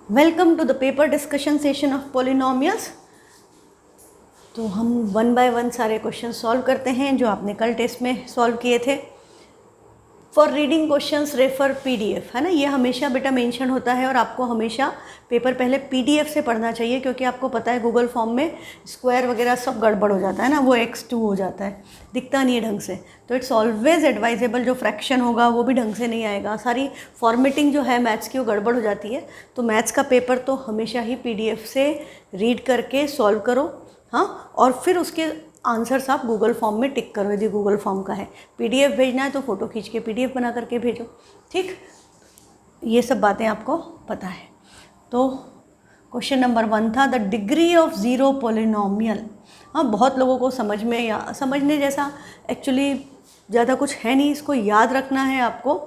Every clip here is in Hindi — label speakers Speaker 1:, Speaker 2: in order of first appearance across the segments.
Speaker 1: Welcome to the paper discussion session of polynomials. तो हम वन बाय वन सारे क्वेश्चन सॉल्व करते हैं जो आपने कल टेस्ट में सॉल्व किए थे। For reading questions refer PDF, है ना, ये हमेशा बेटा मेंशन होता है और आपको हमेशा पेपर पहले पीडीएफ से पढ़ना चाहिए, क्योंकि आपको पता है गूगल फॉर्म में स्क्वायर वगैरह सब गड़बड़ हो जाता है ना, वो x2 हो जाता है, दिखता नहीं है ढंग से। तो इट्स ऑलवेज एडवाइजेबल, जो फ्रैक्शन होगा वो भी ढंग से नहीं आएगा, सारी फॉर्मेटिंग जो है मैथ्स की वो गड़बड़ हो जाती है। तो मैथ्स का पेपर तो हमेशा ही पीडीएफ से रीड करके सॉल्व करो, हाँ, और फिर उसके आंसर्स आप गूगल फॉर्म में टिक करो। यदि गूगल फॉर्म का है, पीडीएफ भेजना है तो फ़ोटो खींच के पीडीएफ बना करके भेजो, ठीक। ये सब बातें आपको पता है। तो क्वेश्चन नंबर 1 था the degree of zero polynomial. हाँ, बहुत लोगों को समझ में या समझने जैसा एक्चुअली ज़्यादा कुछ है नहीं, इसको याद रखना है आपको।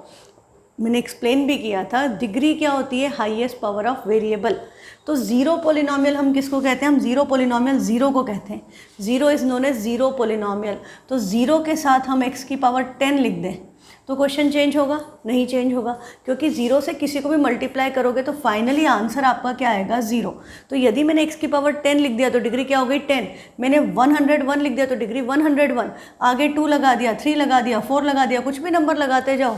Speaker 1: मैंने एक्सप्लेन भी किया था, डिग्री क्या होती है, हाईएस्ट पावर ऑफ वेरिएबल। तो ज़ीरो पोलिनोमियल हम किसको कहते हैं, हम ज़ीरो पोलिनोमियल ज़ीरो को कहते हैं। Zero is known as zero polynomial. तो ज़ीरो के साथ हम x की पावर 10 लिख दें तो क्वेश्चन चेंज होगा? नहीं चेंज होगा, क्योंकि ज़ीरो से किसी को भी मल्टीप्लाई करोगे तो फाइनली आंसर आपका क्या आएगा, ज़ीरो। तो यदि मैंने x की पावर 10 लिख दिया तो डिग्री क्या हो गई, 10। मैंने 101 लिख दिया तो डिग्री 101, आगे 2 लगा दिया, 3 लगा दिया, 4 लगा दिया, कुछ भी नंबर लगाते जाओ,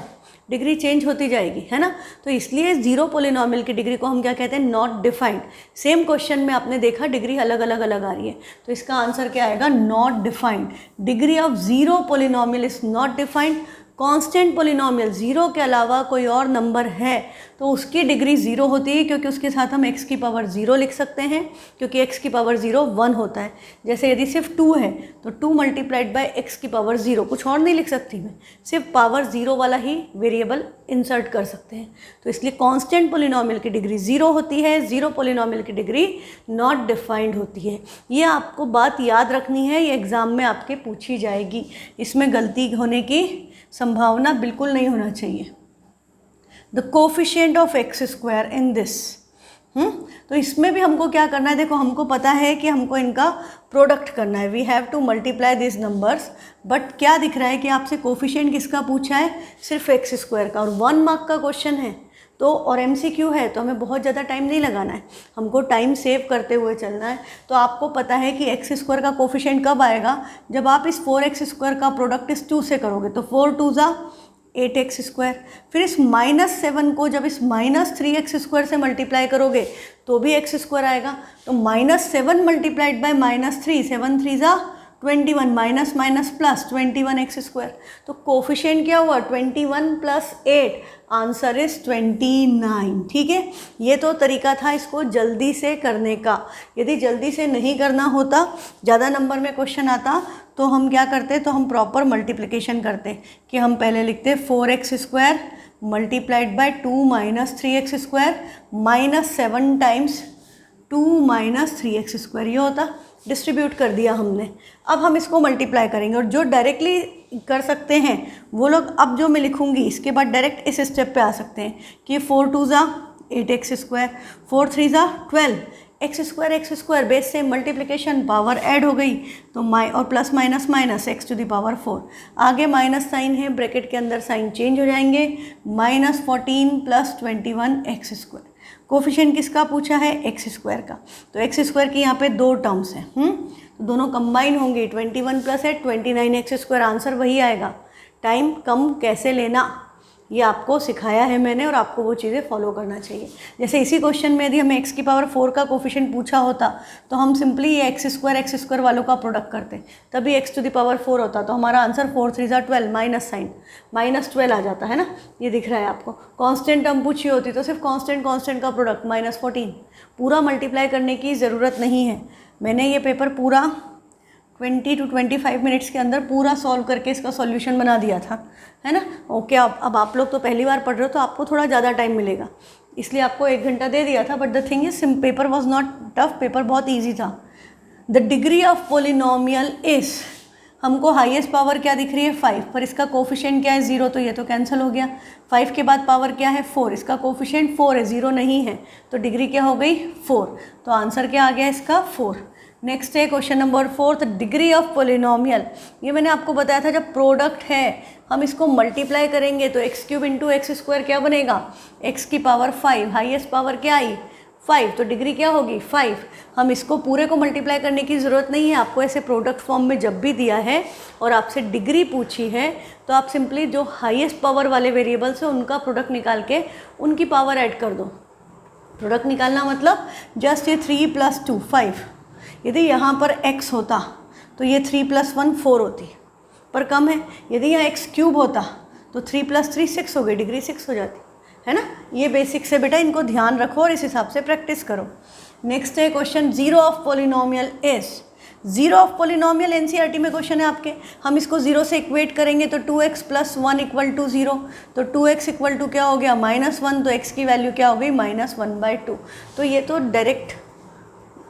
Speaker 1: डिग्री चेंज होती जाएगी, है ना। तो इसलिए ज़ीरो पोलिनोमियल की डिग्री को हम क्या कहते हैं, नॉट डिफाइंड। सेम क्वेश्चन में आपने देखा डिग्री अलग अलग आ रही है, तो इसका आंसर क्या आएगा, not defined. Degree of zero polynomial is not defined. Constant polynomial, zero के अलावा कोई और नंबर है तो उसकी डिग्री ज़ीरो होती है, क्योंकि उसके साथ हम x की पावर 0 लिख सकते हैं, क्योंकि x की पावर 0 1 होता है। जैसे यदि सिर्फ 2 है तो 2 मल्टीप्लाइड बाय x की पावर 0, कुछ और नहीं लिख सकती मैं, सिर्फ पावर 0 वाला ही वेरिएबल इंसर्ट कर सकते हैं। तो इसलिए कांस्टेंट पोलिनोमियल की डिग्री 0 होती है, ज़ीरो पोलिनोमियल की डिग्री नॉट डिफाइंड होती है। ये आपको बात याद रखनी है, ये एग्ज़ाम में आपके पूछी जाएगी, इसमें गलती होने की संभावना बिल्कुल नहीं होना चाहिए। The coefficient of x square in this, तो इसमें भी हमको क्या करना है, देखो हमको पता है कि हमको इनका प्रोडक्ट करना है, we have to multiply this numbers. But क्या दिख रहा है कि आपसे कोफिशिएंट किसका पूछा है, सिर्फ एक्स स्क्वायर का, और 1 मार्क का क्वेश्चन है तो, और MCQ है तो हमें बहुत ज़्यादा टाइम नहीं लगाना है, हमको टाइम सेव करते हुए चलना है। तो आपको पता है कि एक्स स्क्वायर का कोफिशिएंट कब आएगा, जब आप इस 4x स्क्वायर का प्रोडक्ट इस 2 से करोगे, तो 4 2 ज़ा 8x स्क्वायर। फिर इस -7 को जब इस -3x स्क्वायर से मल्टीप्लाई करोगे तो भी x स्क्वायर आएगा। तो -7 मल्टीप्लाइड बाय -3, 7 3 ज़ा 21, minus minus plus 21x square. तो कोफिशिएंट क्या हुआ, 21 + 8, आंसर इज 29, ठीक है। ये तो तरीका था इसको जल्दी से करने का। यदि जल्दी से नहीं करना होता, ज़्यादा नंबर में क्वेश्चन आता, तो हम क्या करते, तो हम प्रॉपर मल्टीप्लिकेशन करते कि हम पहले लिखते 4x square multiplied by 2 - 3x square -7 times 2 - 3x square, ये होता, डिस्ट्रीब्यूट कर दिया हमने। अब हम इसको मल्टीप्लाई करेंगे, और जो डायरेक्टली कर सकते हैं वो लोग, अब जो मैं लिखूंगी इसके बाद डायरेक्ट इस स्टेप पे आ सकते हैं कि 4 2 ज़ा 8x स्क्वायर, 4 3 ज़ा 12, एक्स स्क्वायर बेस से मल्टीप्लिकेशन, पावर ऐड हो गई तो और plus minus minus x to the power 4, आगे माइनस साइन है, ब्रैकेट के अंदर साइन चेंज हो जाएंगे, -14 + 21x स्क्वायर। कोफिशिएंट किसका पूछा है, एक्स स्क्वायर का। तो एक्स स्क्वायर की यहाँ पे 2 टर्म्स हैं, तो दोनों कंबाइन होंगे, 21 + 8 29x स्क्वायर, आंसर वही आएगा। टाइम कम कैसे लेना ये आपको सिखाया है मैंने, और आपको वो चीज़ें फॉलो करना चाहिए। जैसे इसी क्वेश्चन में यदि हमें x की पावर 4 का कोफिशिएंट पूछा होता तो हम सिंपली ये एक्स स्क्वायर वालों का प्रोडक्ट करते, तभी x टू द पावर 4 होता, तो हमारा आंसर 4 3 ज़ा 12, माइनस साइन -12 आ जाता है ना, ये दिख रहा है आपको। कांस्टेंट टर्म पूछी होती तो सिर्फ कांस्टेंट का प्रोडक्ट -14, पूरा मल्टीप्लाई करने की ज़रूरत नहीं है। मैंने ये पेपर पूरा 20 to 25 मिनट्स के अंदर पूरा सॉल्व करके इसका सॉल्यूशन बना दिया था, है ना। ओके, अब आप लोग तो पहली बार पढ़ रहे हो तो आपको थोड़ा ज़्यादा टाइम मिलेगा, इसलिए आपको 1 घंटा दे दिया था। But the thing is paper was not tough, paper बहुत ईजी था। The degree of polynomial is, हमको हाईएस्ट पावर क्या दिख रही है, 5, पर इसका कोफिशिएंट क्या है, 0, तो ये तो कैंसिल हो गया। 5 के बाद पावर क्या है, 4, इसका कोफिशिएंट 4 है, 0 नहीं है, तो डिग्री क्या हो गई, 4। तो आंसर क्या आ गया इसका, 4। नेक्स्ट है question number 4, degree of polynomial. ये मैंने आपको बताया था, जब प्रोडक्ट है हम इसको मल्टीप्लाई करेंगे तो x³ × x² क्या बनेगा, x की पावर 5, हाईएस्ट पावर क्या आई, 5, तो डिग्री क्या होगी 5। हम इसको पूरे को मल्टीप्लाई करने की ज़रूरत नहीं है, आपको ऐसे प्रोडक्ट फॉर्म में जब भी दिया है और आपसे डिग्री पूछी है तो आप सिंपली जो हाईएस्ट पावर वाले वेरिएबल्स है उनका प्रोडक्ट निकाल के उनकी पावर ऐड कर दो। प्रोडक्ट निकालना मतलब जस्ट ये 3 + 2 5, यदि यहाँ पर x होता तो ये 3 + 1 4 होती, पर कम है। यदि यहाँ x³ होता तो 3 + 3 6 हो गई, डिग्री 6 हो जाती है ना। ये बेसिक्स है बेटा, इनको ध्यान रखो और इस हिसाब से प्रैक्टिस करो। नेक्स्ट है question, zero of polynomial is. Zero of polynomial NCERT में क्वेश्चन है आपके। हम इसको जीरो से इक्वेट करेंगे तो 2x + 1 = 0, तो 2x = क्या हो गया -1, तो x की वैल्यू क्या हो गई -1/2। तो ये तो डायरेक्ट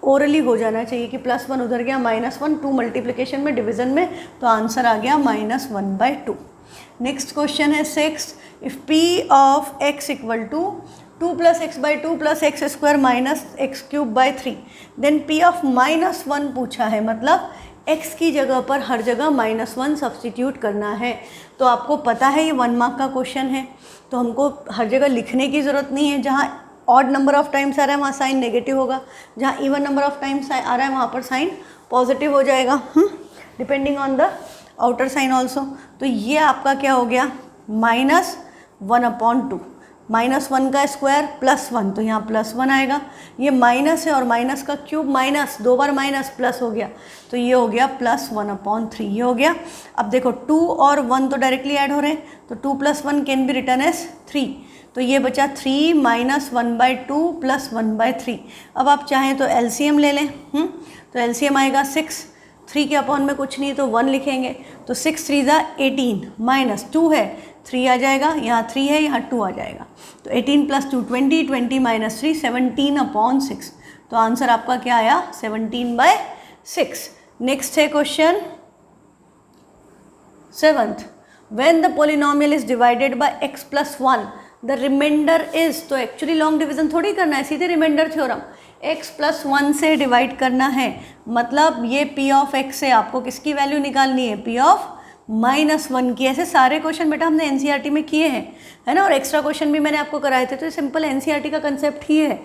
Speaker 1: ओरली हो जाना चाहिए कि +1 उधर गया -1, 2 मल्टीप्लिकेशन में डिवीजन में, तो आंसर आ गया -1/2। नेक्स्ट क्वेश्चन है 6, if p of x = 2 + x/2 + x² - x³/3, then p of -1 पूछा है, मतलब x की जगह पर हर जगह -1 सब्सटीट्यूट करना है। तो आपको पता है ये 1 मार्क का क्वेश्चन है, तो हमको हर जगह लिखने की ज़रूरत नहीं है। जहाँ ऑड नंबर ऑफ टाइम्स आ रहा है वहाँ साइन नेगेटिव होगा, जहाँ इवन नंबर ऑफ टाइम्स आ रहा है वहाँ पर साइन पॉजिटिव हो जाएगा, depending on the outer sign also. तो ये आपका क्या हो गया -1/2, -1 का स्क्वायर +1, तो यहाँ +1 आएगा। ये माइनस है और माइनस का क्यूब माइनस, 2 बार माइनस प्लस हो गया, तो ये हो गया +1/3, ये हो गया। अब देखो 2 और 1 तो डायरेक्टली ऐड हो रहे हैं, तो 2 + 1 कैन बी रिटन एज 3, तो ये बचा 3 - 1/2 + 1/3। अब आप चाहें तो एलसीएम ले लें, तो एलसीएम आएगा 6, 3 के अपॉन में कुछ नहीं तो 1 लिखेंगे, तो 6 3 = 18 -2 है 3 आ जाएगा, यहाँ 3 है यहाँ 2 आ जाएगा, तो 18 + 2 20, 20 - 3 17/6, तो आंसर आपका क्या आया 17/6। नेक्स्ट है question 7th, when the polynomial is divided by x + 1 the remainder is. तो एक्चुअली लॉन्ग डिवीजन थोड़ी करना है, सीधे रिमाइंडर थ्योरम, x + 1 से डिवाइड करना है, मतलब ये p ऑफ x से आपको किसकी वैल्यू निकालनी है, p ऑफ -1 की। ऐसे सारे क्वेश्चन बेटा हमने एनसीईआरटी में किए हैं, है ना, और एक्स्ट्रा क्वेश्चन भी मैंने आपको कराए थे, तो ये सिंपल एनसीईआरटी का कंसेप्ट ही है।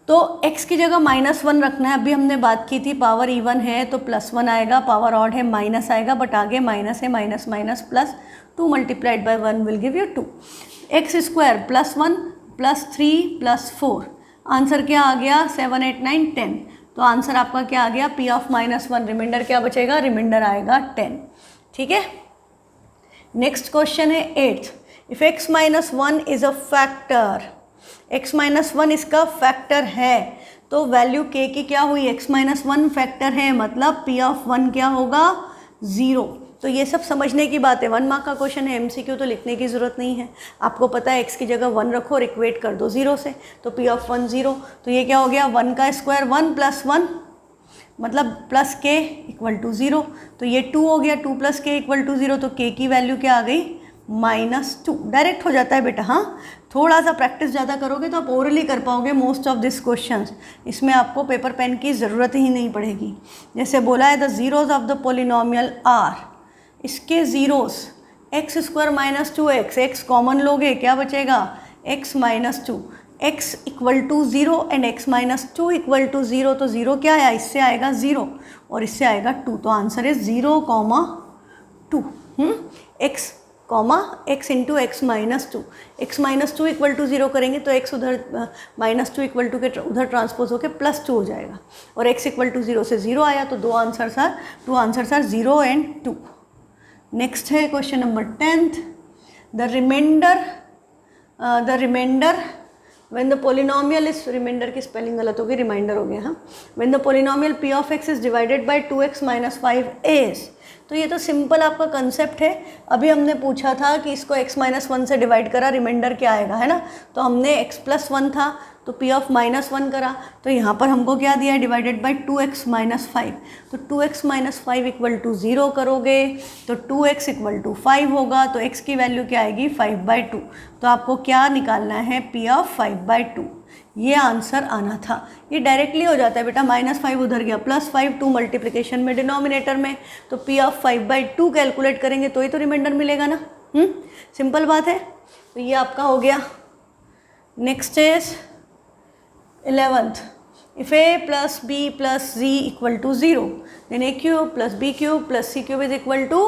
Speaker 1: तो x की जगह -1 रखना है। अभी हमने बात की थी पावर इवन है तो +1 आएगा, पावर ऑड है माइनस आएगा, बट आगे माइनस है, minus minus plus 2 × 1 will give you 2। x² +1 +3 +4, answer क्या आ गया 7 8 9 10, तो आंसर आपका क्या आ गया p ऑफ -1, रिमाइंडर क्या बचेगा, रिमाइंडर आएगा 10, ठीक है। नेक्स्ट क्वेश्चन है 8th, if x - 1 is a factor, x - 1 इसका फैक्टर है, तो वैल्यू k की क्या हुई, x - 1 फैक्टर है, मतलब p ऑफ 1 क्या होगा 0। तो ये सब समझने की बात है, 1 मार्क का क्वेश्चन है, MCQ तो लिखने की ज़रूरत नहीं है, आपको पता है x की जगह 1 रखो और इक्वेट कर दो 0 से, तो p ऑफ 1 0, तो ये क्या हो गया 1 का स्क्वायर 1 + 1 मतलब +k = 0, तो ये 2 हो गया, 2 + k = 0, तो k की वैल्यू क्या आ गई -2, डायरेक्ट हो जाता है बेटा। हाँ, थोड़ा सा प्रैक्टिस ज़्यादा करोगे तो आप ओरली कर पाओगे मोस्ट ऑफ दिस क्वेश्चंस, इसमें आपको पेपर पेन की ज़रूरत ही नहीं पड़ेगी। जैसे बोला है the zeros of the polynomial are, इसके zeros x² - 2x, x common लोगे क्या बचेगा x - 2, x = 0 एंड x - 2 = 0, तो 0 क्या आया, इससे आएगा 0 और इससे आएगा 2, तो आंसर है 0, 2, x × x - 2, x - 2 = 0 करेंगे तो x उधर -2 = के उधर ट्रांसपोज होकर +2 हो जाएगा, और x = 0 से 0 आया, तो 2 आंसर्स आर 0 एंड 2। नेक्स्ट है question number 10th, the remainder when the polynomial is, remainder की स्पेलिंग गलत हो गई, रिमाइंडर हो गया, हाँ, when the polynomial p of x is divided by 2x - 5 is. तो ये तो सिंपल आपका कंसेप्ट है। अभी हमने पूछा था कि इसको x - 1 से डिवाइड करा, रिमाइंडर क्या आएगा, है ना, तो हमने x + 1 था तो p ऑफ -1 करा, तो यहाँ पर हमको क्या दिया है, डिवाइडेड बाय 2x - 5, तो 2x - 5 = 0 करोगे तो 2x = 5 होगा, तो x की वैल्यू क्या आएगी 5/2, तो आपको क्या निकालना है p ऑफ 5/2, ये आंसर आना था। ये डायरेक्टली हो जाता है बेटा, -5 उधर गया +5, 2 मल्टीप्लिकेशन में डिनोमिनेटर में, तो p ऑफ 5/2 कैलकुलेट करेंगे तो ही तो रिमाइंडर मिलेगा ना, सिंपल बात है। तो ये आपका हो गया। Next is 11th, if a plus b plus z equal to 0, then a cube plus b cube plus c cube is equal to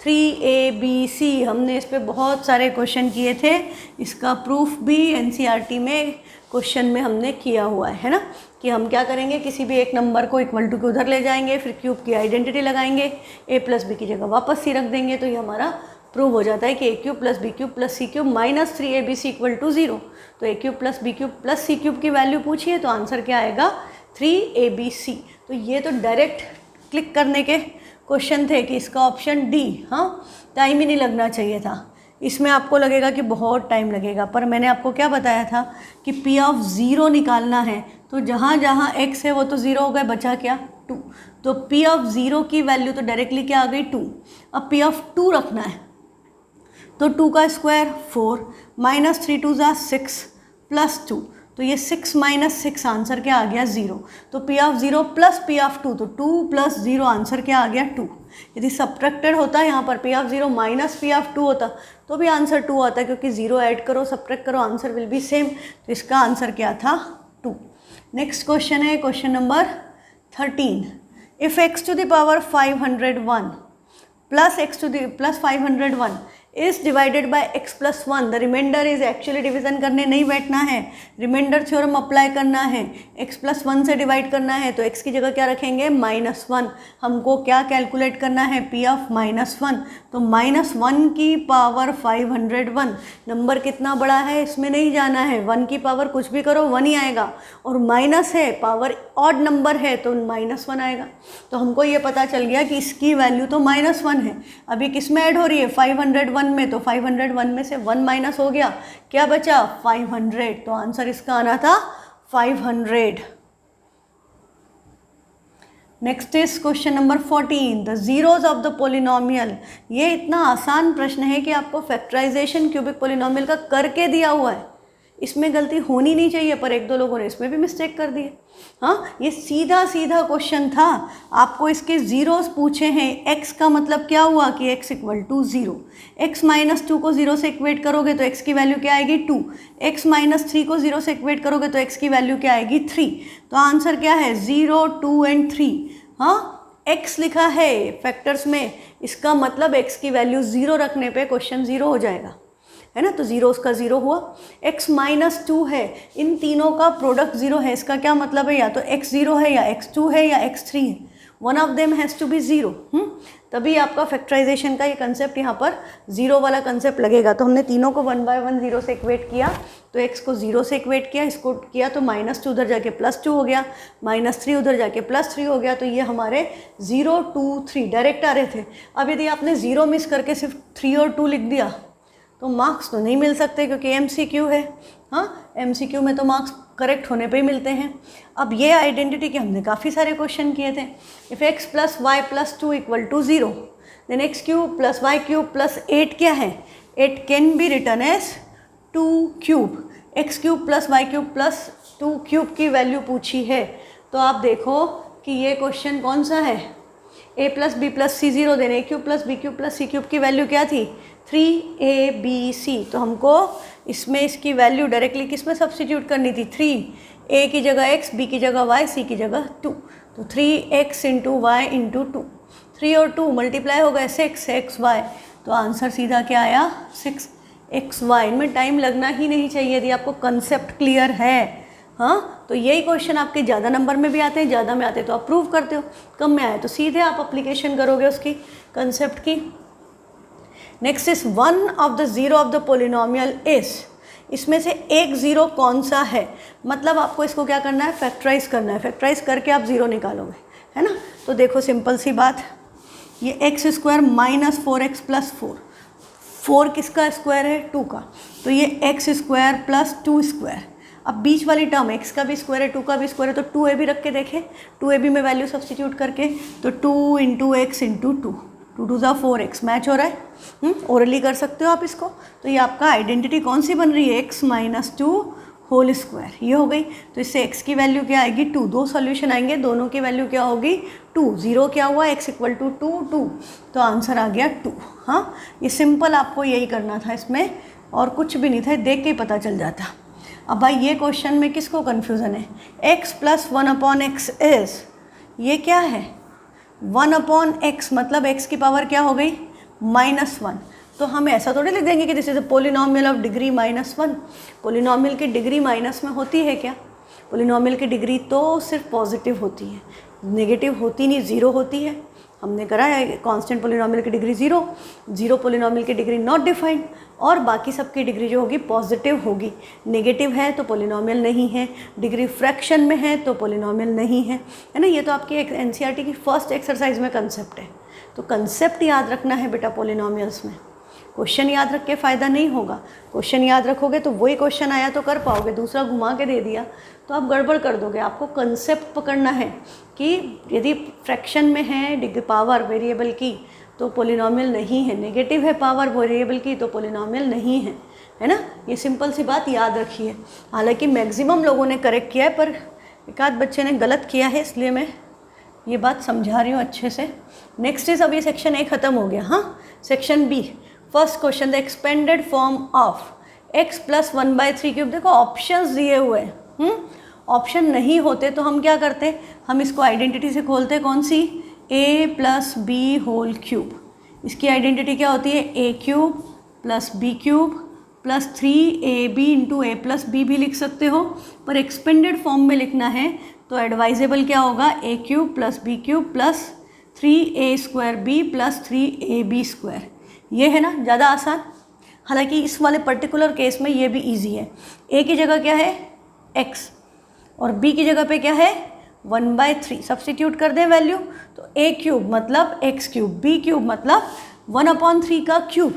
Speaker 1: 3abc। हमने इस पे बहुत सारे क्वेश्चन किए थे, इसका प्रूफ भी एनसीईआरटी में क्वेश्चन में हमने किया हुआ है ना, कि हम क्या करेंगे, किसी भी एक नंबर को इक्वल टू के उधर ले जाएंगे, फिर क्यूब की आइडेंटिटी लगाएंगे, a प्लस बी की जगह वापस c रख देंगे, तो ये हमारा प्रूव हो जाता है कि a cube plus b cube plus c cube minus 3abc equal to 0। तो a cube plus b cube plus c cube की वैल्यू पूछिए तो आंसर क्या आएगा 3abc। तो ये तो डायरेक्ट क्लिक करने के क्वेश्चन थे कि इसका ऑप्शन डी, हाँ टाइम ही नहीं लगना चाहिए था। इसमें आपको लगेगा कि बहुत टाइम लगेगा, पर मैंने आपको क्या बताया था कि P ऑफ 0 निकालना है, तो जहाँ जहाँ x है वो तो 0 हो गए, बचा क्या 2। तो P ऑफ 0 की वैल्यू तो डायरेक्टली क्या आ गई 2। अब P ऑफ 2 रखना है, तो 2 का स्क्वायर 4 माइनस 3 2 6 प्लस 2, तो ये 6 माइनस 6 आंसर क्या आ गया 0। तो P of 0 plus P of 2, तो 2 प्लस 0 आंसर क्या आ गया 2। यदि सब्ट्रैक्टेड होता है यहाँ पर P of 0 minus P of 2 होता तो भी आंसर 2 आता, क्योंकि 0 ऐड करो सब्ट्रैक्ट करो आंसर विल बी सेम। तो इसका आंसर क्या था 2। नेक्स्ट क्वेश्चन है question number 13। If x to the power 501 plus x to the plus 501 is divided by x plus 1, the remainder is, actually division करने नहीं बैठना है, रिमाइंडर थ्योरम अप्लाई करना है, x प्लस 1 से डिवाइड करना है, तो x की जगह क्या रखेंगे -1। हमको क्या कैलकुलेट करना है P ऑफ -1, तो -1 की पावर 501। नंबर कितना बड़ा है इसमें नहीं जाना है, 1 की पावर कुछ भी करो 1 ही आएगा, और माइनस है पावर ऑड नंबर है तो -1 आएगा। तो हमको ये पता चल गया कि इसकी वैल्यू तो -1 है। अभी किस में ऐड हो रही है 501 में, तो 501 में से 1 माइनस हो गया, क्या बचा 500। तो आंसर इसका आना था 500। Next is question number 14, the zeros of the polynomial. ये इतना आसान प्रश्न है कि आपको फैक्टराइजेशन क्यूबिक पोलिनोमियल का करके दिया हुआ है, इसमें गलती होनी नहीं चाहिए, पर एक दो लोगों ने इसमें भी मिस्टेक कर दी है। हाँ, ये सीधा सीधा क्वेश्चन था, आपको इसके जीरोस पूछे हैं। x का मतलब क्या हुआ कि x equal to 0, x minus 2 को 0 से इक्वेट करोगे तो x की वैल्यू क्या आएगी 2, x माइनस 3 को 0 से इक्वेट करोगे तो x की वैल्यू क्या आएगी 3। तो आंसर क्या है 0, 2 एंड 3। हाँ, x लिखा है फैक्टर्स में, इसका मतलब x की वैल्यू 0 रखने पे क्वेश्चन 0 हो जाएगा, है ना। तो 0 उसका 0 हुआ। x माइनस 2 है, इन तीनों का प्रोडक्ट 0 है, इसका क्या मतलब है या तो x 0 है या x 2 है या x 3 है, one of them has to be 0। तभी आपका फैक्टराइजेशन का ये कंसेप्ट यहाँ पर 0 वाला कंसेप्ट लगेगा। तो हमने तीनों को 1 बाय 1 0 से इक्वेट किया, तो x को 0 से इक्वेट किया, इसको किया तो -2 उधर जाके +2 हो गया, -3 उधर जाके +3 हो गया, तो ये हमारे 0, 2, 3 डायरेक्ट आ रहे थे। अब यदि आपने 0 मिस करके सिर्फ 3 और 2 लिख दिया तो मार्क्स तो नहीं मिल सकते, क्योंकि MCQ है। हाँ, MCQ में तो मार्क्स करेक्ट होने पे ही मिलते हैं। अब ये आइडेंटिटी के हमने काफ़ी सारे क्वेश्चन किए थे। If x plus y plus 2 equal to 0, then x cube plus y cube plus 8 क्या है, 8 can be written as 2 cube. x cube plus y cube plus 2 cube की वैल्यू पूछी है, तो आप देखो कि ये क्वेश्चन कौन सा है, a plus b plus c 0, then a cube plus b cube plus c cube की वैल्यू क्या थी 3abc। तो हमको इसमें इसकी वैल्यू डायरेक्टली किस में सब्स्टिट्यूट करनी थी, 3, a की जगह x, b की जगह y, c की जगह 2, तो 3x इंटू वाई इंटू 2, 3 और 2 मल्टीप्लाई हो गए 6xy, तो आंसर सीधा क्या आया 6xy। इनमें टाइम लगना ही नहीं चाहिए यदि आपको कंसेप्ट क्लियर है। हाँ, तो यही क्वेश्चन आपके ज़्यादा नंबर में भी आते हैं, ज़्यादा में आते तो आप प्रूव करते हो, कम में आए तो सीधे आप अप्लीकेशन करोगे उसकी कंसेप्ट की। Next is one of the zero of the polynomial is, इसमें से एक ज़ीरो कौन सा है, मतलब आपको इसको क्या करना है फैक्टराइज करना है, फैक्टराइज करके आप ज़ीरो निकालोगे, है ना। तो देखो सिंपल सी बात, ये x square minus 4x plus 4, 4 किसका स्क्वायर है 2 का, तो ये एक्स स्क्वायर प्लस 2 स्क्वायर। अब बीच वाली टर्म x का भी स्क्वायर है 2 का भी स्क्वायर है, तो 2ab रख के देखें, 2ab में वैल्यू सब्स्टिट्यूट करके, तो 2 into x into 2, 2 2 4x match हो रहा है। ओरली कर सकते हो आप इसको। तो ये आपका आइडेंटिटी कौन सी बन रही है, x माइनस 2 होल स्क्वायर, ये हो गई। तो इससे x की वैल्यू क्या आएगी 2, दो सॉल्यूशन आएंगे, दोनों की वैल्यू क्या होगी 2, 0 क्या हुआ x इक्वल टू 2, 2, तो आंसर आ गया 2। हाँ, ये सिंपल आपको यही करना था, इसमें और कुछ भी नहीं था, देख के ही पता चल जाता। अब भाई ये क्वेश्चन में किसको कन्फ्यूज़न है, x प्लस 1/x इज़, ये क्या है 1/x, मतलब x की पावर क्या हो गई -1। तो हम ऐसा थोड़ी लिख देंगे कि this is a polynomial of degree -1। Polynomial की डिग्री माइनस में होती है क्या? पोलिनोमियल की डिग्री तो सिर्फ पॉजिटिव होती है, नेगेटिव होती नहीं, ज़ीरो होती है। हमने करा है कांस्टेंट पोलिनोमियल की डिग्री ज़ीरो पोलिनोमियल की डिग्री नॉट डिफाइंड, और बाकी सबकी डिग्री जो होगी पॉजिटिव होगी। नेगेटिव है तो पोलिनोमियल नहीं है, डिग्री फ्रैक्शन में है तो पोलिनोमियल नहीं है, है ना। ये तो आपकी एक एनसीईआरटी की फर्स्ट एक्सरसाइज में कंसेप्ट है। तो कंसेप्ट याद रखना है बेटा पोलिनोमियल्स में। क्वेश्चन याद रख के फ़ायदा नहीं होगा। क्वेश्चन याद रखोगे तो वही क्वेश्चन आया तो कर पाओगे, दूसरा घुमा के दे दिया तो आप गड़बड़ कर दोगे। आपको कंसेप्ट पकड़ना है कि यदि फ्रैक्शन में है डिग्री पावर वेरिएबल की तो पोलिनोमियल नहीं है, नेगेटिव है पावर वेरिएबल की तो पोलिनोमियल नहीं है, है ना। ये सिंपल सी बात याद रखिए। हालांकि मैक्सिमम लोगों ने करेक्ट किया है, पर एक आध बच्चे ने गलत किया है, इसलिए मैं ये बात समझा रही हूँ अच्छे से। नेक्स्ट इज, अब ये सेक्शन ए ख़त्म हो गया। हाँ, section b, first question, the expanded form of x plus 1/3 देखो ऑप्शंस दिए हुए हैं। ऑप्शन नहीं होते तो हम क्या करते, हम इसको आइडेंटिटी से खोलते, कौन सी, a plus b whole cube. इसकी आइडेंटिटी क्या होती है, a cube plus b cube plus 3ab into a plus b भी लिख सकते हो, पर एक्सपेंडेड फॉर्म में लिखना है तो एडवाइजेबल क्या होगा, a cube plus b cube plus 3a² plus 3ab²। ये है ना ज़्यादा आसान। हालांकि इस वाले पर्टिकुलर केस में ये भी इजी है। a की जगह क्या है x और b की जगह पे क्या है 1/3, सब्स्टिट्यूट कर दें वैल्यू तो a क्यूब मतलब x क्यूब, b क्यूब मतलब 1/3 का क्यूब,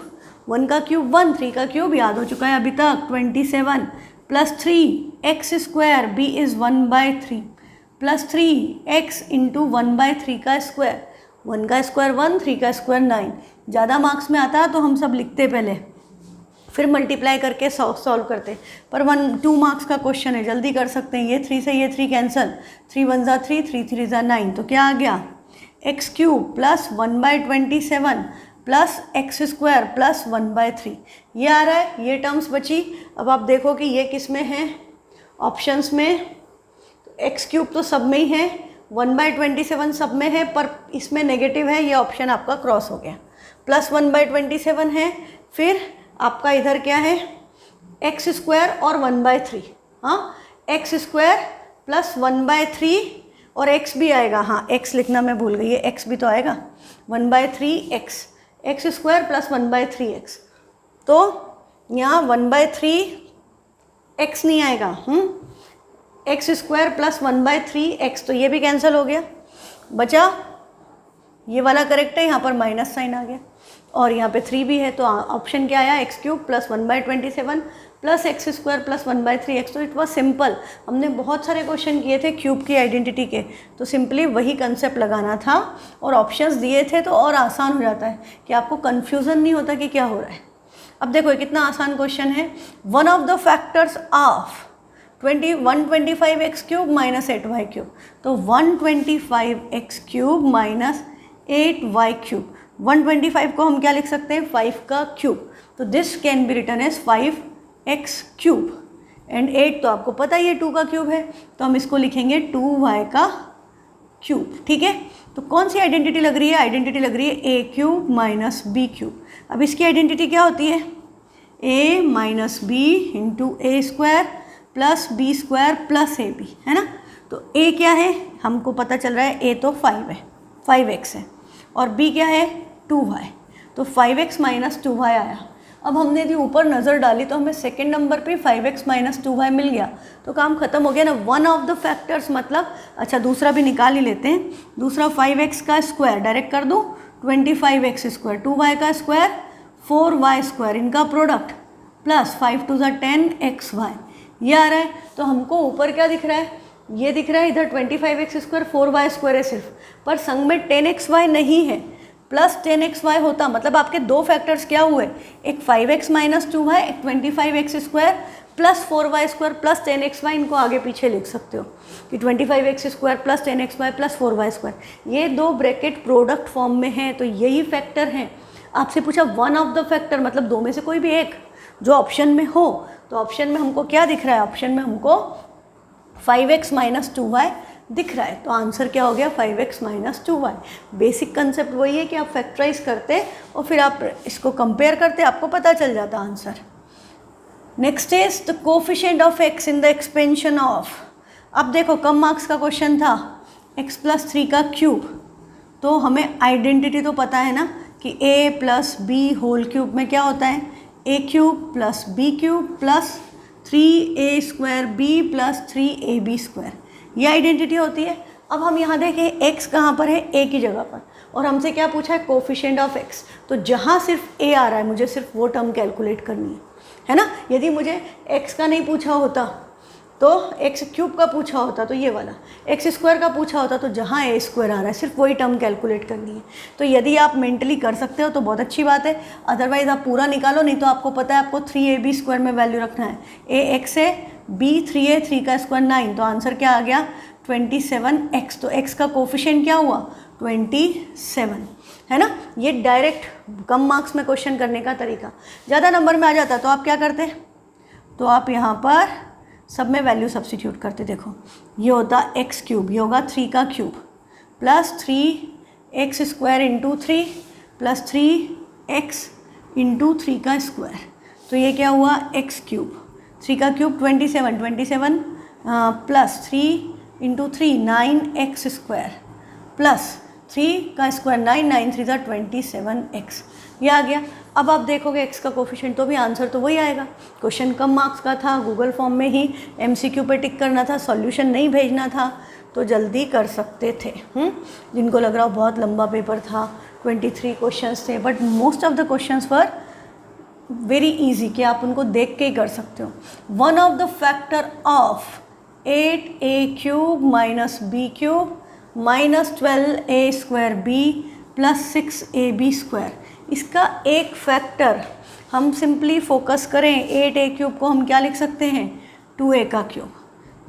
Speaker 1: 1 का क्यूब 1, 3 का क्यूब याद हो चुका है अभी तक 27 plus 3x², b is 1/3 plus 3x into 1/3 का स्क्वायर, 1 का स्क्वायर 1, 3 का स्क्वायर 9। ज़्यादा मार्क्स में आता है तो हम सब लिखते पहले, फिर मल्टीप्लाई करके सॉल्व करते, पर 2 मार्क्स का क्वेश्चन है, जल्दी कर सकते हैं। ये 3 से ये 3 कैंसिल, 3 1 ज़ा 3, 3 3 ज़ा 9, तो क्या आ गया x cube plus 1/27 plus x² plus 1/3, ये आ रहा है। ये टर्म्स बची। अब आप देखो कि ये किस में है, ऑप्शंस में। तो x क्यूब तो सब में ही है, 1/27 सब में है, पर इसमें नेगेटिव है, ये ऑप्शन आपका क्रॉस हो गया। प्लस 1/27 है, फिर आपका इधर क्या है x² और 1/3, हाँ x² प्लस 1/3 और x भी आएगा, हाँ x लिखना मैं भूल गई, ये x भी तो आएगा 1/3x, x² प्लस 1/3x। तो यहाँ 1/3x नहीं आएगा, x² प्लस 1/3x, तो ये भी कैंसिल हो गया। बचा ये वाला करेक्ट है, यहाँ पर माइनस साइन आ गया और यहाँ पे 3 भी है, तो ऑप्शन क्या आया x cube plus 1/27 plus x² plus 1/3x। तो इट वॉज सिंपल। हमने बहुत सारे क्वेश्चन किए थे क्यूब की आइडेंटिटी के, तो सिंपली वही कंसेप्ट लगाना था और ऑप्शंस दिए थे तो और आसान हो जाता है कि आपको कन्फ्यूज़न नहीं होता कि क्या हो रहा है। अब देखो कितना आसान क्वेश्चन है। One of the factors of 125x³ minus 8y³, तो 125x³ माइनस 8y³ 125 को हम क्या लिख सकते हैं 5 का क्यूब, तो this can be written as 5x³ and 8 तो आपको पता ही है 2 का क्यूब है, तो हम इसको लिखेंगे 2y का क्यूब। ठीक है, तो कौन सी आइडेंटिटी लग रही है, आइडेंटिटी लग रही है a³ माइनस b³। अब इसकी आइडेंटिटी क्या होती है a minus b into a² plus b² plus ab, है ना। तो a क्या है हमको पता चल रहा है, a तो 5 है, 5x है, और b क्या है 2y, तो 5x माइनस 2y आया। अब हमने यदि ऊपर नज़र डाली तो हमें सेकेंड नंबर पे 5x माइनस 2y मिल गया, तो काम खत्म हो गया ना। वन ऑफ द फैक्टर्स मतलब, अच्छा दूसरा भी निकाल ही लेते हैं। दूसरा 5x का स्क्वायर डायरेक्ट कर दूँ, 25x², 2y का स्क्वायर 4y², इनका प्रोडक्ट प्लस 5 2 ज़ा 10xy, ये आ रहा है। तो हमको ऊपर क्या दिख रहा है, ये दिख रहा है इधर 25x² 4y² है सिर्फ, पर संग में 10xy नहीं है। प्लस 10xy होता मतलब आपके दो फैक्टर्स क्या हुए, एक 5x माइनस 2y, एक 25x² plus 4y² plus 10xy। इनको आगे पीछे लिख सकते हो कि 25x² plus 10xy plus 4y², ये दो ब्रैकेट प्रोडक्ट फॉर्म में हैं, तो यही फैक्टर हैं। आपसे पूछा वन ऑफ द फैक्टर मतलब दो में से कोई भी एक, जो ऑप्शन में हो। तो ऑप्शन में हमको क्या दिख रहा है, ऑप्शन में हमको 5x माइनस 2y दिख रहा है। तो आंसर क्या हो गया, 5x minus 2y। Basic concept वही है कि आप फैक्टराइज करते और फिर आप इसको कंपेयर करते, आपको पता चल जाता answer. Next is the coefficient of x in the expansion of. अब देखो कम मार्क्स का क्वेश्चन था, x प्लस 3 का क्यूब। तो हमें आइडेंटिटी तो पता है ना कि a plus b whole cube में क्या होता है, a cube plus b cube plus 3a square b plus 3ab square, ये आइडेंटिटी होती है। अब हम यहाँ देखें x कहाँ पर है, a की जगह पर, और हमसे क्या पूछा है, कोफिशिएंट ऑफ x। तो जहाँ सिर्फ a आ रहा है मुझे सिर्फ वो टर्म कैलकुलेट करनी है ना। यदि मुझे x का नहीं पूछा होता तो x क्यूब का पूछा होता तो ये वाला, x स्क्वायर का पूछा होता तो जहाँ a स्क्वायर आ रहा है सिर्फ वही टर्म कैलकुलेट करनी है। तो यदि आप मेंटली कर सकते हो तो बहुत अच्छी बात है, अदरवाइज आप पूरा निकालो, नहीं तो आपको पता है आपको 3ab स्क्वायर में वैल्यू रखना है। a x है, b 3a, 3 का स्क्वायर 9, तो आंसर क्या आ गया 27x। तो x का कोफिशिएंट क्या हुआ 27, है ना। ये डायरेक्ट कम मार्क्स में क्वेश्चन करने का तरीका। ज़्यादा नंबर में आ जाता तो आप क्या करते, तो आप यहाँ पर सब में वैल्यू सब्स्टिट्यूट करते। देखो ये होता x क्यूब, ये होगा 3 का cube plus 3x square into 3 plus 3x into 3 का स्क्वायर। तो ये क्या हुआ x क्यूब, 3 का cube 27 plus 3 into 3 9x square plus 3 का स्क्वायर 9 3 ज़ा 27x, ये आ गया। अब आप देखोगे x का कोफिशिएंट तो भी आंसर तो वही आएगा। क्वेश्चन कम मार्क्स का था, गूगल फॉर्म में ही MCQ पे टिक करना था, सॉल्यूशन नहीं भेजना था, तो जल्दी कर सकते थे। जिनको लग रहा हो बहुत लंबा पेपर था, 23 क्वेश्चंस थे, but most of the questions were very easy कि आप उनको देख के ही कर सकते हो। One of the factor of 8a cube minus b cube minus 12a square b plus 6ab square, इसका एक फैक्टर हम सिंपली फोकस करें, 8a क्यूब को हम क्या लिख सकते हैं 2a का क्यूब,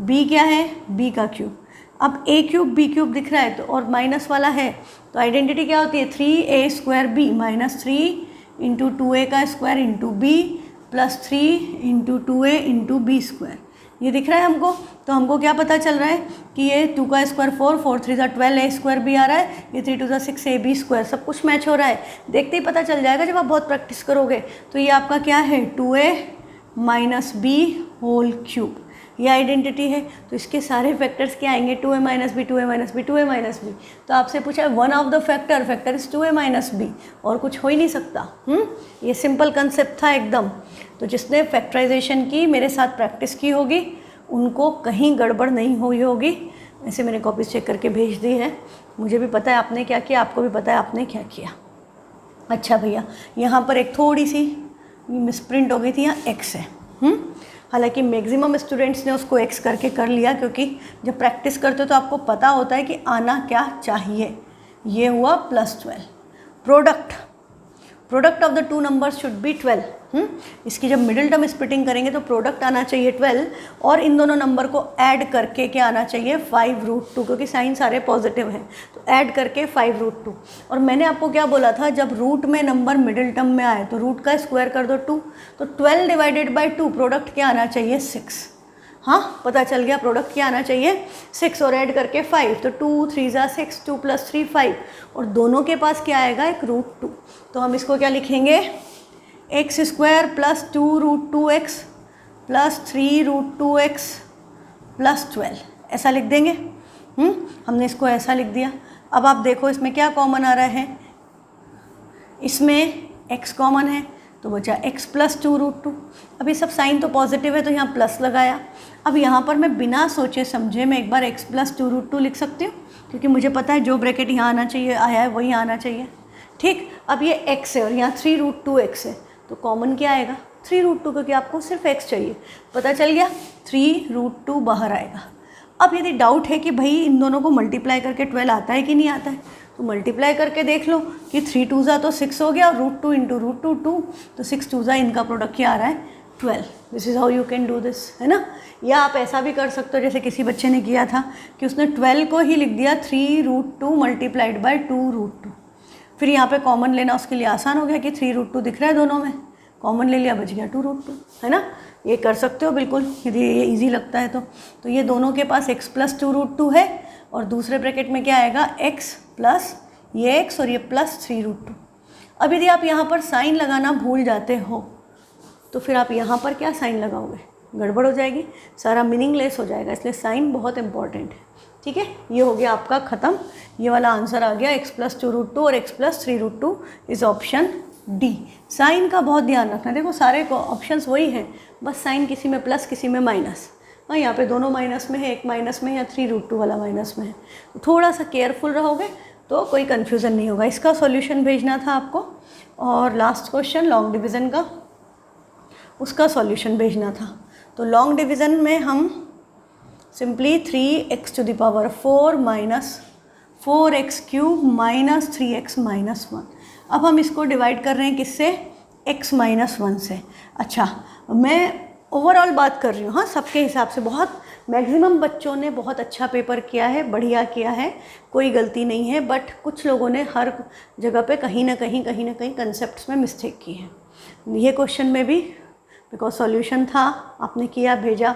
Speaker 1: b क्या है b का क्यूब। अब a क्यूब b क्यूब दिख रहा है तो और माइनस वाला है तो आइडेंटिटी क्या होती है 3a square b minus 3 into 2a का square into b plus 3 into 2a into b square. ये दिख रहा है हमको, तो हमको क्या पता चल रहा है कि ये 2 का स्क्वायर 4, 4 3 ज़ा 12a स्क्वायर भी आ रहा है, ये 3 2 ज़ा 6ab स्क्वायर, सब कुछ मैच हो रहा है। देखते ही पता चल जाएगा जब आप बहुत प्रैक्टिस करोगे। तो ये आपका क्या है 2a minus b whole cube, ये आइडेंटिटी है। तो इसके सारे फैक्टर्स क्या आएंगे 2a minus b 2a minus b 2a minus b। तो आपसे पूछा है one of the factor is 2a minus b, और कुछ हो ही नहीं सकता। ये सिंपल कंसेप्ट था एकदम। तो जिसने फैक्टराइजेशन की मेरे साथ प्रैक्टिस की होगी उनको कहीं गड़बड़ नहीं हुई होगी। ऐसे मैंने कॉपीज चेक करके भेज दी है, मुझे भी पता है आपने क्या किया, आपको भी पता है आपने क्या किया। अच्छा भैया यहाँ पर एक थोड़ी सी मिसप्रिंट हो गई थी, यहाँ x है। हालांकि मैक्सिमम स्टूडेंट्स ने उसको x करके कर लिया, क्योंकि जब प्रैक्टिस करते हो तो आपको पता होता है कि आना क्या चाहिए। ये हुआ +12। Product of the two numbers should be 12। इसकी जब मिडिल टर्म स्प्लिटिंग करेंगे तो प्रोडक्ट आना चाहिए 12, और इन दोनों नंबर को ऐड करके क्या आना चाहिए 5√2, क्योंकि साइन सारे पॉजिटिव हैं तो ऐड करके 5√2। और मैंने आपको क्या बोला था, जब रूट में नंबर मिडिल टर्म में आए तो रूट का स्क्वायर कर दो 2, तो 12 डिवाइडेड बाई 2 प्रोडक्ट क्या आना चाहिए 6। हाँ पता चल गया, प्रोडक्ट क्या आना चाहिए 6 और ऐड करके 5, तो 2 3 ज़ा 6, 2 + 3 5, और दोनों के पास क्या आएगा एक √2। तो हम इसको क्या लिखेंगे x square plus 2√2x plus 3√2x plus 12, ऐसा लिख देंगे। हमने इसको ऐसा लिख दिया। अब आप देखो इसमें क्या कॉमन आ रहा है, इसमें x कॉमन है तो बचा x प्लस 2√2। अब ये सब साइन तो पॉजिटिव है तो यहाँ प्लस लगाया। अब यहाँ पर मैं बिना सोचे समझे मैं एक बार x प्लस 2√2 लिख सकती हूँ, क्योंकि मुझे पता है जो ब्रैकेट यहाँ आना चाहिए आया है वही आना चाहिए। ठीक, अब ये x है और यहाँ 3√2x है, तो कॉमन क्या आएगा 3√2, क्योंकि आपको सिर्फ x चाहिए। पता चल गया 3√2 बाहर आएगा। अब यदि डाउट है कि भाई इन दोनों को मल्टीप्लाई करके 12 आता है कि नहीं आता है, तो मल्टीप्लाई करके देख लो कि 3 2 ज़ा तो 6 हो गया और √2 इंटू √2 2, तो 6 2 ज़ा इनका प्रोडक्ट क्या आ रहा है 12। This is how you can do this, है ना। या आप ऐसा भी कर सकते हो जैसे किसी बच्चे ने किया था कि उसने 12 को ही लिख दिया 3√2 × 2√2। फिर यहाँ पे कॉमन लेना उसके लिए आसान हो गया कि 3√2 दिख रहा है दोनों में, कॉमन ले लिया, बच गया 2√2, है ना। ये कर सकते हो बिल्कुल, यदि ये इजी लगता है तो ये दोनों के पास x + 2√2 है और दूसरे ब्रैकेट में क्या आएगा, x प्लस ये x और ये प्लस 3√2। अब यदि आप यहाँ पर साइन लगाना भूल जाते हो तो फिर आप यहाँ पर क्या साइन लगाओगे, गड़बड़ हो जाएगी, सारा मीनिंगलेस हो जाएगा, इसलिए साइन बहुत इंपॉर्टेंट है। ठीक है, ये हो गया आपका ख़त्म, ये वाला आंसर आ गया x + 2√2 और x + 3√2 is option d. Sign का बहुत ध्यान रखना, देखो सारे ऑप्शंस वही हैं, बस साइन किसी में प्लस किसी में माइनस। हाँ, यहाँ पे दोनों माइनस में है, एक माइनस में है या 3√2 वाला माइनस में है, तो थोड़ा सा केयरफुल रहोगे तो कोई कन्फ्यूज़न नहीं होगा। इसका सॉल्यूशन भेजना था आपको, और लास्ट क्वेश्चन लॉन्ग डिवीज़न का, उसका सॉल्यूशन भेजना था। तो लॉन्ग डिवीज़न में हम simply 3x⁴ minus 4x³ minus 3x - 1, अब हम इसको डिवाइड कर रहे हैं किससे, x - 1 से। अच्छा, मैं ओवरऑल बात कर रही हूँ, हाँ, सबके हिसाब से बहुत मैक्सिमम बच्चों ने बहुत अच्छा पेपर किया है, बढ़िया किया है, कोई गलती नहीं है, बट कुछ लोगों ने हर जगह पे कहीं ना कहीं कंसेप्ट्स में मिस्टेक की है। ये क्वेश्चन में भी बिकॉज सॉल्यूशन था, आपने किया, भेजा,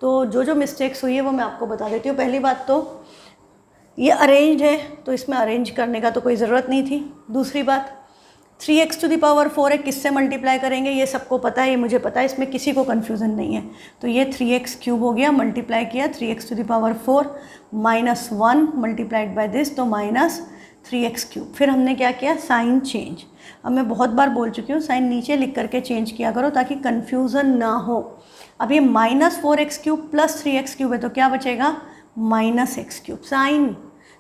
Speaker 1: तो जो मिस्टेक्स हुई है वो मैं आपको बता देती हूँ। पहली बात तो ये अरेंज्ड है, तो इसमें अरेंज करने का तो कोई ज़रूरत नहीं थी। दूसरी बात, 3x⁴ है, किससे मल्टीप्लाई करेंगे ये सबको पता है, ये मुझे पता है, इसमें किसी को कन्फ्यूज़न नहीं है। तो ये 3x³ हो गया, मल्टीप्लाई किया 3x⁴ - 1 मल्टीप्लाइड बाय दिस, तो -3x³। फिर हमने क्या किया, साइन चेंज। अब मैं बहुत बार बोल चुकी हूँ, साइन नीचे लिख करके चेंज किया करो ताकि कन्फ्यूज़न ना हो। अब ये -4x³ + 3x³ है, तो क्या बचेगा, -x³।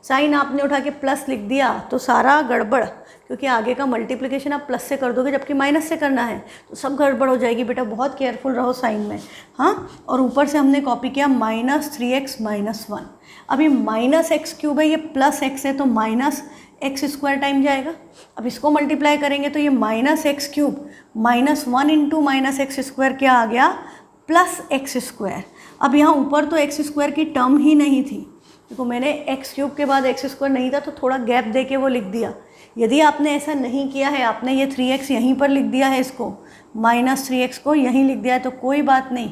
Speaker 1: साइन आपने उठा के प्लस लिख दिया तो सारा गड़बड़, क्योंकि आगे का मल्टीप्लिकेशन आप प्लस से कर दोगे जबकि माइनस से करना है, तो सब गड़बड़ हो जाएगी। बेटा बहुत केयरफुल रहो साइन में, हाँ। और ऊपर से हमने कॉपी किया -3x - 1। अभी -x³ है, ये +x है, तो -x² टाइम जाएगा। अब इसको मल्टीप्लाई करेंगे तो ये -x³ -1 × -x² क्या आ गया, +x²। अब यहाँ ऊपर तो x² की टर्म ही नहीं थी, देखो मैंने x³ के बाद x² नहीं था तो थोड़ा गैप दे के वो लिख दिया। यदि आपने ऐसा नहीं किया है, आपने ये 3x यहीं पर लिख दिया है, इसको -3x को यहीं लिख दिया है, तो कोई बात नहीं।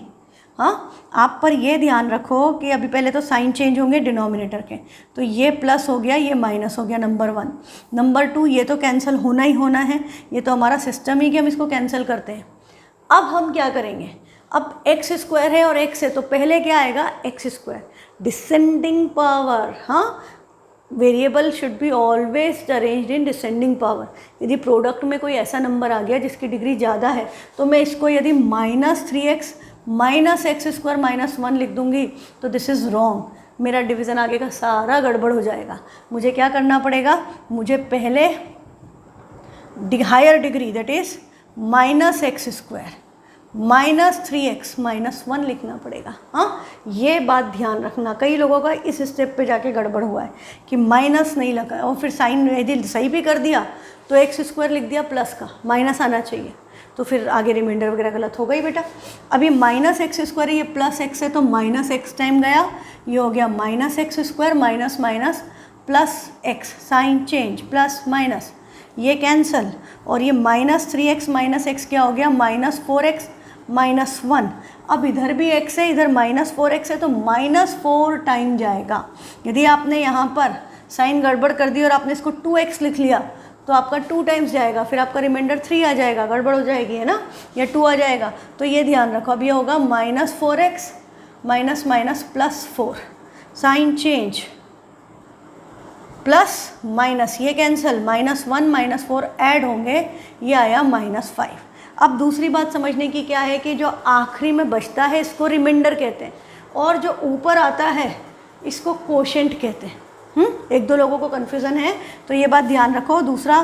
Speaker 1: हाँ, आप पर ये ध्यान रखो कि अभी पहले तो साइन चेंज होंगे डिनोमिनेटर के, तो ये प्लस हो गया, ये माइनस हो गया, नंबर 1। नंबर 2, ये तो कैंसिल होना ही होना है, ये तो हमारा सिस्टम ही कि हम इसको कैंसिल करते हैं। अब हम क्या करेंगे, अब x² है और x है, तो पहले क्या आएगा, x², डिसेंडिंग पावर। हाँ, variable should be always arranged in descending power. यदि प्रोडक्ट में कोई ऐसा नंबर आ गया जिसकी डिग्री ज़्यादा है, तो मैं इसको यदि -3x - x² - 1 लिख दूंगी तो दिस इज़ रॉन्ग, मेरा डिवीज़न आगे का सारा गड़बड़ हो जाएगा। मुझे क्या करना पड़ेगा, मुझे पहले higher degree that is -x² -3x - 1 लिखना पड़ेगा। हाँ, ये बात ध्यान रखना, कई लोगों का इस स्टेप पे जाके गड़बड़ हुआ है कि माइनस नहीं लगा और फिर साइन यदि सही भी कर दिया तो x² लिख दिया प्लस का, माइनस आना चाहिए, तो फिर आगे रिमाइंडर वगैरह गलत हो गई बेटा। अभी -x² है, ये +x है, तो -x टाइम गया, ये हो गया -x² minus minus +x, sign change, plus minus ये कैंसल, और ये -3x - x क्या हो गया, -4x - 1। अब इधर भी x है, इधर -4x है, तो -4 टाइम जाएगा। यदि आपने यहाँ पर साइन गड़बड़ कर दी और आपने इसको 2x लिख लिया तो आपका 2 टाइम्स जाएगा, फिर आपका रिमाइंडर 3 आ जाएगा, गड़बड़ हो जाएगी, है ना, या 2 आ जाएगा, तो ये ध्यान रखो। अब ये होगा -4x minus minus +4, sign change, plus minus ये कैंसिल, -1 - 4 ऐड होंगे, ये आया -5। अब दूसरी बात समझने की क्या है कि जो आखिरी में बचता है इसको रिमाइंडर कहते हैं, और जो ऊपर आता है इसको कोशेंट कहते हैं। एक दो लोगों को कन्फ्यूज़न है, तो ये बात ध्यान रखो। दूसरा,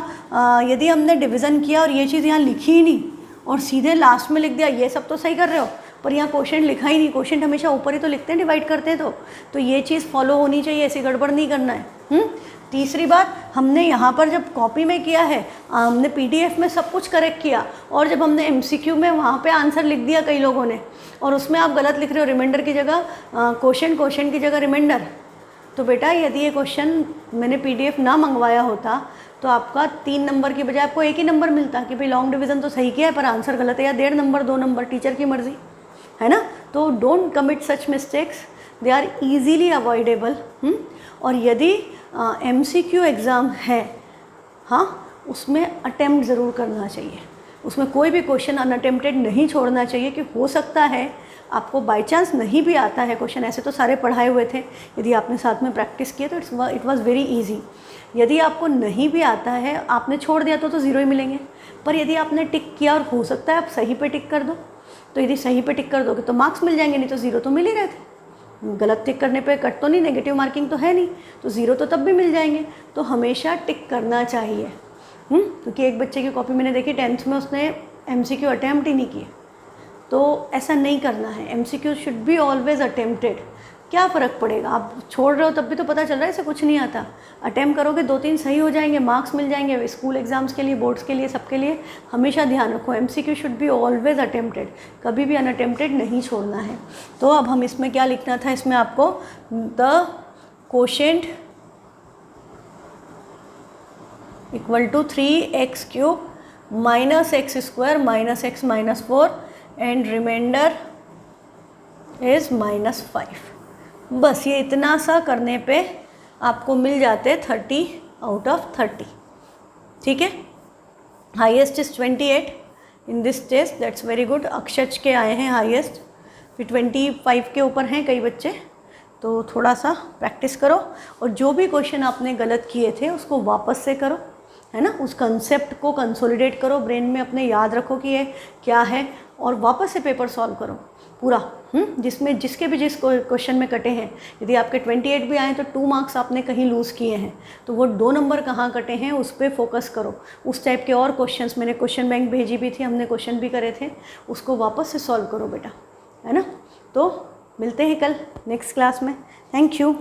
Speaker 1: यदि हमने डिवीज़न किया और ये चीज़ यहाँ लिखी ही नहीं और सीधे लास्ट में लिख दिया, ये सब तो सही कर रहे हो, पर यहाँ कोशेंट लिखा ही नहीं, कोशेंट हमेशा ऊपर ही तो लिखते हैं डिवाइड करते हैं, तो ये चीज़ फॉलो होनी चाहिए, ऐसी गड़बड़ नहीं करना है। तीसरी बात, हमने यहाँ पर जब कॉपी में किया है, हमने PDF में सब कुछ करेक्ट किया, और जब हमने MCQ में वहाँ पे आंसर लिख दिया कई लोगों ने, और उसमें आप गलत लिख रहे हो, रिमाइंडर की जगह कोशेंट की जगह रिमाइंडर, तो बेटा यदि ये क्वेश्चन मैंने PDF ना मंगवाया होता तो आपका 3 नंबर की बजाय आपको 1 ही नंबर मिलता कि भाई लॉन्ग डिवीज़न तो सही किया है पर आंसर गलत है, या 1.5 नंबर 2 नंबर, टीचर की मर्ज़ी है ना। तो don't commit such mistakes, they are easily avoidable. और यदि MCQ एग्ज़ाम है, हाँ, उसमें अटेम्प्ट ज़रूर करना चाहिए, उसमें कोई भी क्वेश्चन अनअटेम्प्टेड नहीं छोड़ना चाहिए कि हो सकता है आपको बाय चांस नहीं भी आता है क्वेश्चन। ऐसे तो सारे पढ़ाए हुए थे, यदि आपने साथ में प्रैक्टिस किए तो इट वाज वेरी इजी। यदि आपको नहीं भी आता है, आपने छोड़ दिया तो 0 ही मिलेंगे, पर यदि आपने टिक किया और हो सकता है आप सही पे टिक कर दो, तो यदि सही पे टिक कर दोगे तो मार्क्स मिल जाएंगे, नहीं तो 0 तो मिल ही रहे थे। गलत टिक करने पे कट तो नहीं, नेगेटिव मार्किंग तो है नहीं, तो 0 तो तब भी मिल जाएंगे। तो हमेशा टिक करना चाहिए। क्योंकि एक बच्चे की कॉपी मैंने देखी 10th में, उसने MCQ अटैम्प्ट ही नहीं किए। तो ऐसा नहीं करना है, MCQ should be always attempted. क्या फ़र्क पड़ेगा, आप छोड़ रहे हो तब भी तो पता चल रहा है ऐसे कुछ नहीं आता। अटैम्प्ट करोगे 2-3 सही हो जाएंगे, मार्क्स मिल जाएंगे, स्कूल एग्जाम्स के लिए, बोर्ड्स के लिए, सबके लिए। हमेशा ध्यान रखो, MCQ should be always attempted, कभी भी अनअटेम्प्टेड नहीं छोड़ना है। तो अब हम इसमें क्या लिखना था, इसमें आपको the quotient equal to 3x³ - x² - x - 4 and remainder is -5। बस ये इतना सा करने पे आपको मिल जाते 30 आउट ऑफ 30। ठीक है, highest is 28 in this test, that's very good. अक्षच के आए हैं हाईएस्ट, फिर 25 के ऊपर हैं कई बच्चे। तो थोड़ा सा प्रैक्टिस करो, और जो भी क्वेश्चन आपने गलत किए थे उसको वापस से करो, है ना। उस कंसेप्ट को कंसोलिडेट करो, ब्रेन में अपने याद रखो कि ये क्या है, और वापस से पेपर सॉल्व करो पूरा। जिसमें जिसके भी जिस क्वेश्चन में कटे हैं, यदि आपके 28 भी आए तो 2 मार्क्स आपने कहीं लूज़ किए हैं, तो वो 2 नंबर कहाँ कटे हैं उस पर फोकस करो। उस टाइप के और क्वेश्चंस मैंने क्वेश्चन बैंक भेजी भी थी, हमने क्वेश्चन भी करे थे, उसको वापस से सॉल्व करो बेटा, है ना। तो मिलते हैं कल नेक्स्ट क्लास में। Thank you.